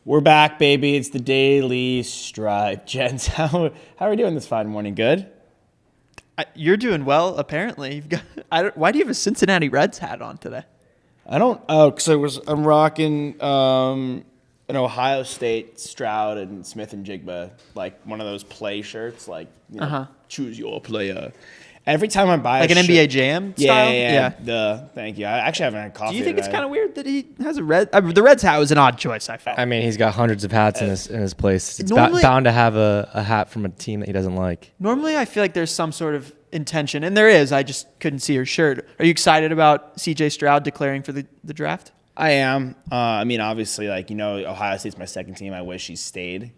We're back, baby. It's the Daily Stripe. Jens, how are we doing this fine morning? Good? You're doing well, apparently. Why do you have a Cincinnati Reds hat on today? I don't. Oh, because I'm rocking an Ohio State Stroud and Smith and Jigba, like one of those play shirts, like choose your player. Every time I buy like an NBA Jam style? Yeah. Thank you. I actually haven't had coffee. Do you think today. It's kind of weird that he has a red? The Reds hat was an odd choice, I felt. I mean, he's got hundreds of hats in his place. It's bound to have a hat from a team that he doesn't like. Normally, I feel like there's some sort of intention, and there is. I just couldn't see your shirt. Are you excited about CJ Stroud declaring for the draft? I am. I mean, obviously, Ohio State's my second team. I wish he stayed.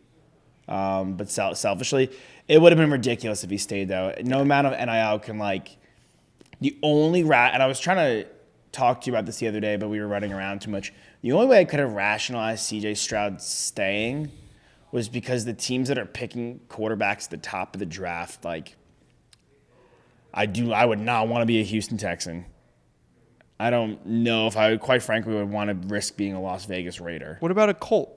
But selfishly, it would have been ridiculous if he stayed, though. No amount of NIL can, the only and I was trying to talk to you about this the other day, but we were running around too much. The only way I could have rationalized CJ Stroud staying was because the teams that are picking quarterbacks at the top of the draft, I would not want to be a Houston Texan. I don't know if I, quite frankly, would want to risk being a Las Vegas Raider. What about a Colt?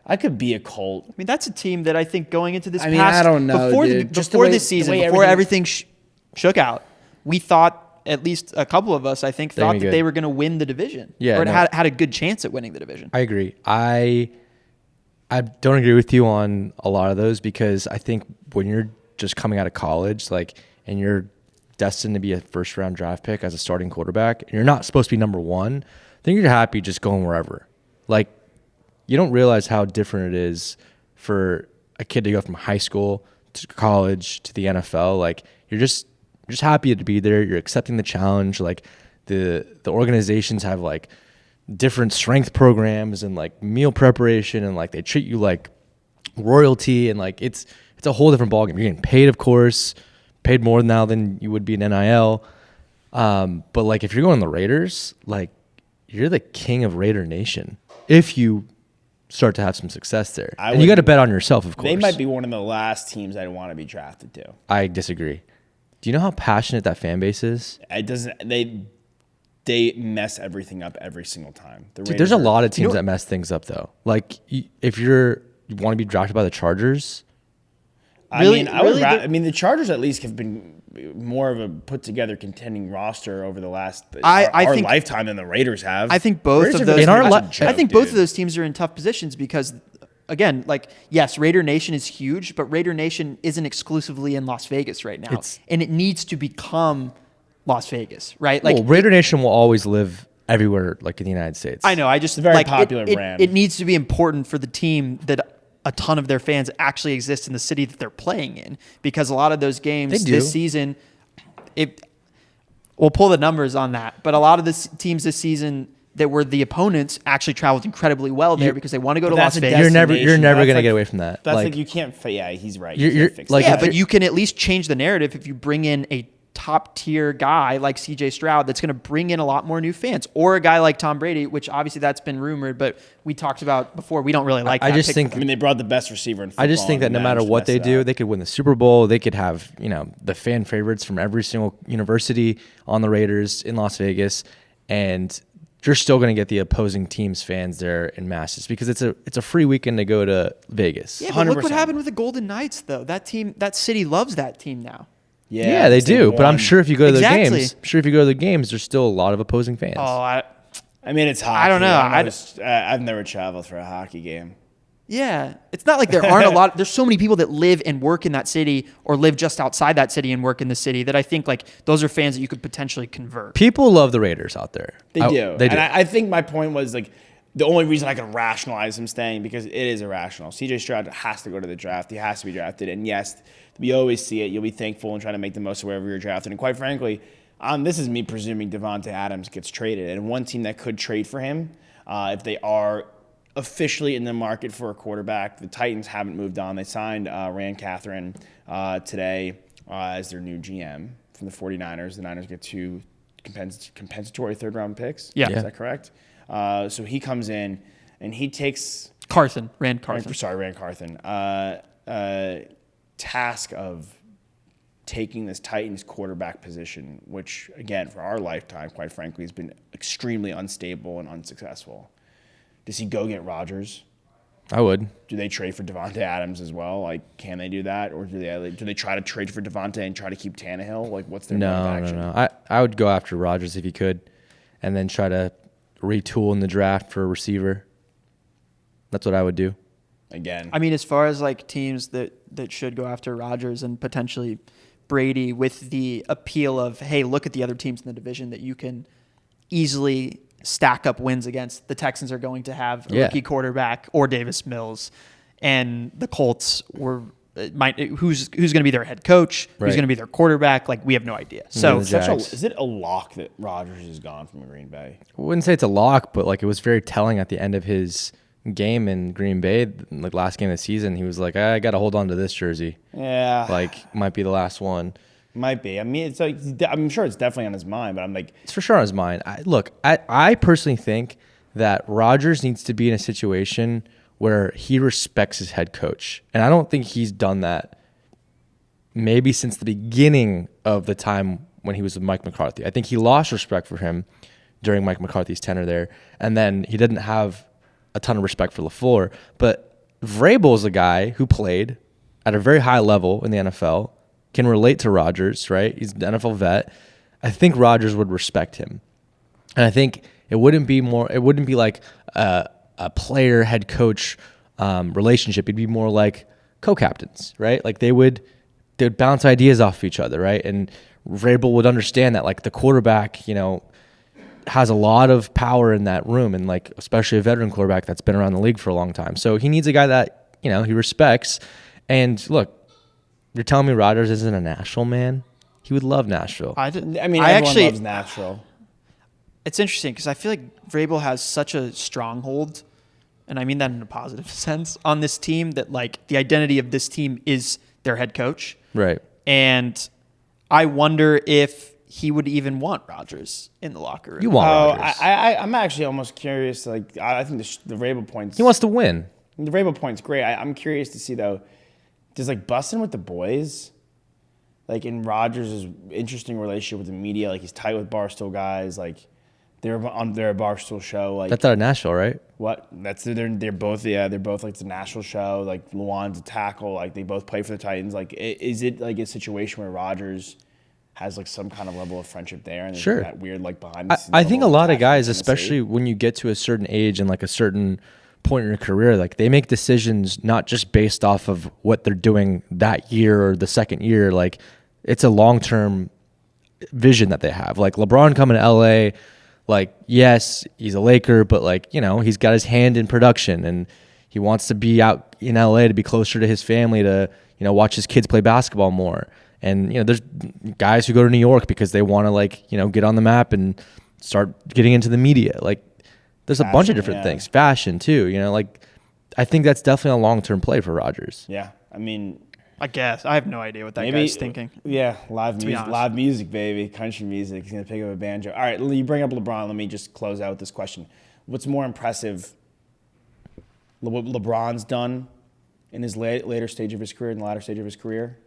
I could be a Colt. I mean, that's a team that I think going into this I don't know, before this season, before everything shook out, we thought, at least a couple of us, I think, thought that they were going to win the division. Yeah, or had a good chance at winning the division. I agree. I don't agree with you on a lot of those because I think when you're just coming out of college, and you're destined to be a first-round draft pick as a starting quarterback, and you're not supposed to be number one, I think you're happy just going wherever. You don't realize how different it is for a kid to go from high school to college to the NFL. You're just happy to be there. You're accepting the challenge. The organizations have different strength programs and meal preparation, and they treat you like royalty, and it's a whole different ballgame. You're getting paid, of course, paid more now than you would be in NIL. But if you're going to the Raiders, you're the king of Raider Nation if you start to have some success there. And you got to bet on yourself, of course. They might be one of the last teams I'd want to be drafted to. I disagree. Do you know how passionate that fan base is? It doesn't. They mess everything up every single time. Dude, there's a lot of teams that mess things up, though. If you want to be drafted by the Chargers. The Chargers at least have been more of a put together contending roster over the last our lifetime than the Raiders have. I think both of those. Both of those teams are in tough positions because, again, yes, Raider Nation is huge, but Raider Nation isn't exclusively in Las Vegas right now, and it needs to become Las Vegas, right? Raider Nation will always live everywhere, in the United States. I know. It's a very popular brand. It needs to be important for the team that a ton of their fans actually exist in the city that they're playing in, because a lot of those games this season, we'll pull the numbers on that, but a lot of the teams this season that were the opponents actually traveled incredibly well there because they want to go to Las Vegas. You're never going to get away from that. That's you can't. Yeah, he's right. But you can at least change the narrative if you bring in a top-tier guy like CJ Stroud that's going to bring in a lot more new fans, or a guy like Tom Brady, which obviously that's been rumored, but we talked about before. We don't really like that. They brought the best receiver in football. I just think that no matter what they do, they could win the Super Bowl. They could have, the fan favorites from every single university on the Raiders in Las Vegas, and you're still going to get the opposing team's fans there in masses because it's a free weekend to go to Vegas. Yeah, but 100%. Look what happened with the Golden Knights, though. That city loves that team now. Yeah, they do. But I'm sure if you go to the games, there's still a lot of opposing fans. Oh, it's hockey. I don't know. I've never traveled for a hockey game. Yeah, it's not like there aren't a lot. There's so many people that live and work in that city, or live just outside that city and work in the city, that I think those are fans that you could potentially convert. People love the Raiders out there. They do. And I think my point was the only reason I could rationalize him staying, because it is irrational. CJ Stroud has to go to the draft. He has to be drafted. And yes, we always see it. You'll be thankful and try to make the most of wherever you're drafted. And quite frankly, this is me presuming Devontae Adams gets traded. And one team that could trade for him, if they are officially in the market for a quarterback, the Titans haven't moved on. They signed Rand Catherine today as their new GM from the 49ers. The Niners get 2 compensatory third-round picks. Yeah. Is that correct? So he comes in and he takes Rand Carthen. Rand Carthen. Task of taking this Titans quarterback position, which again for our lifetime, quite frankly, has been extremely unstable and unsuccessful. Does he go get Rodgers? I would. Do they trade for Devontae Adams as well? Like, can they do that, or do they try to trade for Devontae and try to keep Tannehill? Like, what's their plan of action? No. I would go after Rodgers if you could, and then try to retool in the draft for a receiver. That's what I would do. Again, I mean, as far as like teams that should go after Rodgers and potentially Brady, with the appeal of, hey, look at the other teams in the division that you can easily stack up wins against. The Texans are going to have a rookie quarterback or Davis Mills, and the Colts who's going to be their head coach, who's going to be their quarterback. Like, we have no idea. So is it a lock that Rodgers is gone from Green Bay? I wouldn't say it's a lock, but like it was very telling at the end of his game in Green Bay, like last game of the season. He was like, I got to hold on to this jersey. Yeah, like might be the last one. Might be. I mean, it's like, I'm sure it's definitely on his mind, but I'm like, it's for sure on his mind. I personally think that Rodgers needs to be in a situation where he respects his head coach, and I don't think he's done that maybe since the beginning of the time when he was with Mike McCarthy. I think he lost respect for him during Mike McCarthy's tenure there, and then he didn't have a ton of respect for LaFleur. But Vrabel is a guy who played at a very high level in the NFL, can relate to Rodgers, right? He's an NFL vet. I think Rodgers would respect him. And I think it wouldn't be like a player head coach relationship. It'd be more like co-captains, right? Like they would bounce ideas off of each other, right? And Vrabel would understand that like the quarterback, has a lot of power in that room, and like especially a veteran quarterback that's been around the league for a long time. So he needs a guy that, he respects. And look, you're telling me Rodgers isn't a Nashville man? He would love Nashville. Everyone loves Nashville. It's interesting because I feel like Vrabel has such a stronghold, and I mean that in a positive sense, on this team, that like the identity of this team is their head coach. Right. And I wonder if he would even want Rodgers in the locker room. You want Rodgers. I'm actually almost curious. Like, I think the Vrabel points. He wants to win. The Vrabel point's great. I'm curious to see though. Does like busting with the boys, like in Rodgers' interesting relationship with the media, like he's tight with Barstool guys, like they're on their Barstool show, like that's out of Nashville, right? What? They're both they're both like the Nashville show, like Luan's a tackle, like they both play for the Titans. Like, is it like a situation where Rodgers has like some kind of level of friendship there, and sure, that weird like behind the scenes? I think a lot of guys, especially when you get to a certain age and like a certain point in your career, like they make decisions not just based off of what they're doing that year or the second year. Like it's a long-term vision that they have. Like LeBron coming to LA, like yes, he's a Laker, but like, he's got his hand in production and he wants to be out in LA to be closer to his family, to, watch his kids play basketball more. And, there's guys who go to New York because they want to like, get on the map and start getting into the media. Like, there's a bunch of different things. Fashion too, like I think that's definitely a long-term play for Rodgers. Yeah. I mean, I guess I have no idea what that guy's thinking. Yeah. Live music, baby. Country music. He's going to pick up a banjo. All right. You bring up LeBron. Let me just close out this question. What's more impressive, what LeBron's done in his later stage of his career, in the latter stage of his career,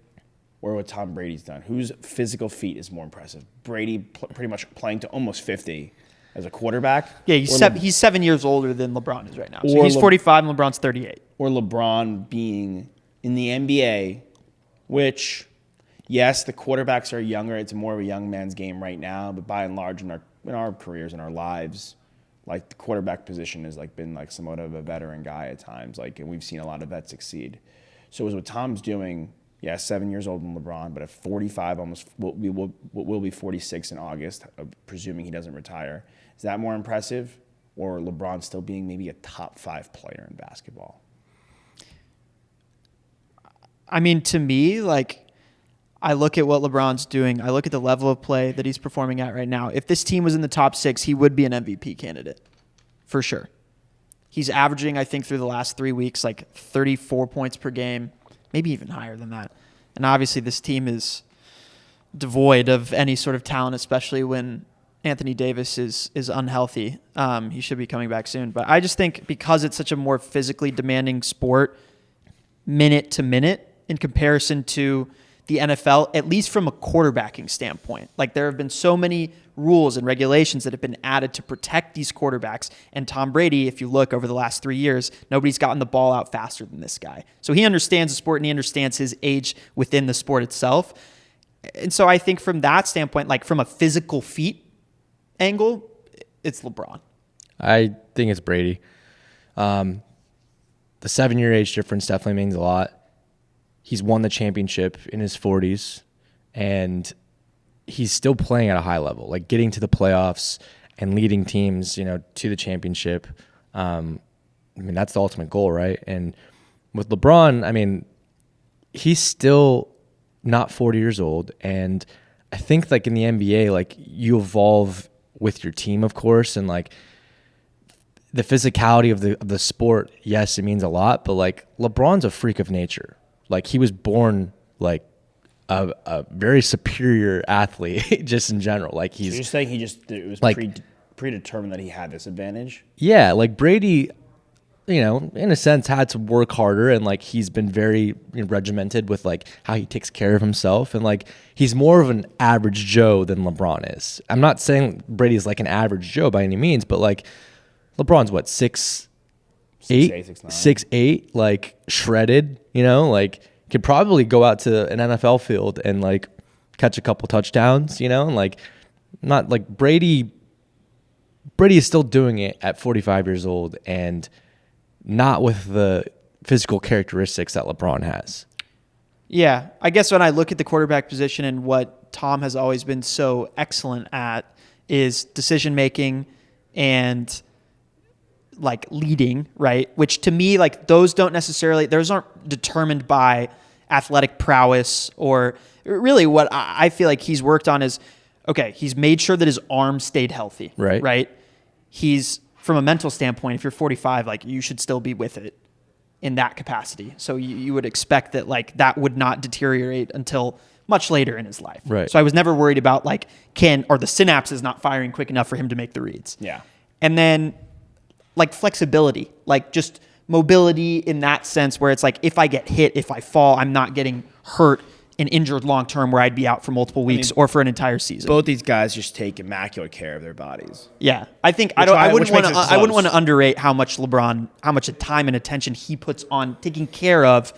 or what Tom Brady's done? Whose physical feat is more impressive? Brady pretty much playing to almost 50 as a quarterback. Yeah, he's 7 years older than LeBron is right now. So he's 45 and LeBron's 38. Or LeBron being in the NBA, which, yes, the quarterbacks are younger. It's more of a young man's game right now. But by and large, in our careers, in our lives, like the quarterback position has like been like somewhat of a veteran guy at times. Like, and we've seen a lot of vets succeed. So is what Tom's doing. Yeah, 7 years older than LeBron, but at 45, almost will be 46 in August, presuming he doesn't retire. Is that more impressive, or LeBron still being maybe a top 5 player in basketball? I mean, to me, like, I look at what LeBron's doing. I look at the level of play that he's performing at right now. If this team was in the top 6, he would be an MVP candidate, for sure. He's averaging, I think, through the last 3 weeks, like 34 points per game. Maybe even higher than that. And obviously this team is devoid of any sort of talent, especially when Anthony Davis is unhealthy. He should be coming back soon. But I just think because it's such a more physically demanding sport, minute to minute, in comparison to the NFL, at least from a quarterbacking standpoint. Like there have been so many rules and regulations that have been added to protect these quarterbacks. And Tom Brady, if you look over the last 3 years, nobody's gotten the ball out faster than this guy. So he understands the sport and he understands his age within the sport itself. And so I think from that standpoint, like from a physical feat angle, it's LeBron. I think it's Brady. The 7-year age difference definitely means a lot. He's won the championship in his 40s, and he's still playing at a high level, like getting to the playoffs and leading teams, to the championship. That's the ultimate goal, right? And with LeBron, he's still not 40 years old, and I think like in the NBA, like you evolve with your team, of course, and like the physicality of the sport. Yes, it means a lot, but like LeBron's a freak of nature. Like he was born like a very superior athlete just in general. Like So you're saying it was like predetermined that he had this advantage? Yeah, like Brady, in a sense had to work harder, and like he's been very regimented with like how he takes care of himself, and like he's more of an average Joe than LeBron is. I'm not saying Brady's like an average Joe by any means, but like LeBron's what, 6'8", 6'8", like shredded, like could probably go out to an NFL field and like catch a couple touchdowns, and like not like Brady is still doing it at 45 years old and not with the physical characteristics that LeBron has. Yeah, I guess when I look at the quarterback position and what Tom has always been so excellent at is decision making and like leading, right? Which to me, like those aren't determined by athletic prowess, or really what I feel like he's worked on is, okay, he's made sure that his arm stayed healthy, right? He's, from a mental standpoint, if you're 45, like you should still be with it in that capacity. So you would expect that like that would not deteriorate until much later in his life. Right. So I was never worried about like the synapses not firing quick enough for him to make the reads. Yeah. And then like flexibility, like just mobility in that sense where it's like if I get hit, if I fall, I'm not getting hurt and injured long term where I'd be out for multiple weeks or for an entire season. Both these guys just take immaculate care of their bodies. Yeah, I think I wouldn't want to underrate how much time and attention he puts on taking care of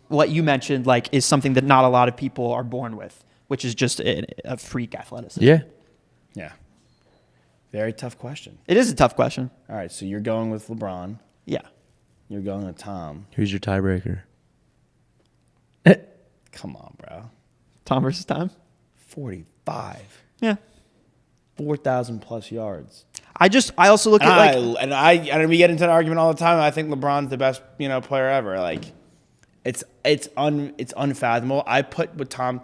what you mentioned, like is something that not a lot of people are born with, which is just a freak athleticism. Yeah. Yeah. Very tough question. It is a tough question. All right, so you're going with LeBron. Yeah. You're going with Tom. Who's your tiebreaker? Come on, bro. Tom versus Tom? 45. Yeah. 4,000 plus yards. I also look at and we get into an argument all the time. I think LeBron's the best, player ever. Like it's unfathomable. I put with Tom,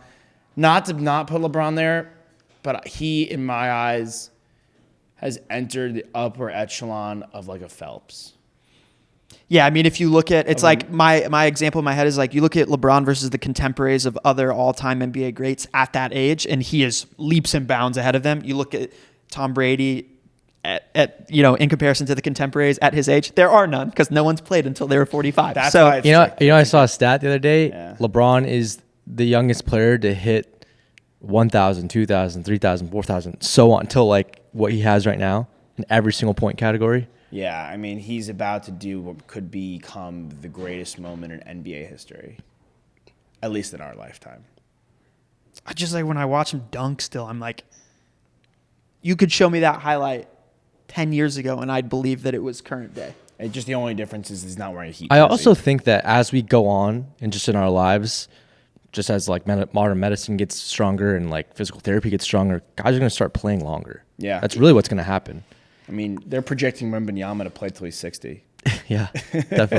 not to not put LeBron there, but he, in my eyes, has entered the upper echelon of like a Phelps. Yeah, I mean, if you look at, it's like my example in my head is like you look at LeBron versus the contemporaries of other all-time NBA greats at that age, and he is leaps and bounds ahead of them. You look at Tom Brady at in comparison to the contemporaries at his age, there are none because no one's played until they were 45. That's so why I saw a stat the other day. Yeah. LeBron is the youngest player to hit 1,000, 2,000, 3,000, 4,000, so on until like what he has right now in every single point category. Yeah, I mean, he's about to do what could become the greatest moment in NBA history, at least in our lifetime. I just like when I watch him dunk still, I'm like, you could show me that highlight 10 years ago and I'd believe that it was current day. And just the only difference is he's not wearing a Heat I jersey. also think that as we go on and just in our lives, just as like modern medicine gets stronger and like physical therapy gets stronger, guys are going to start playing longer. Yeah. That's really what's going to happen. I mean, they're projecting Wembanyama to play till he's 60. Yeah, definitely.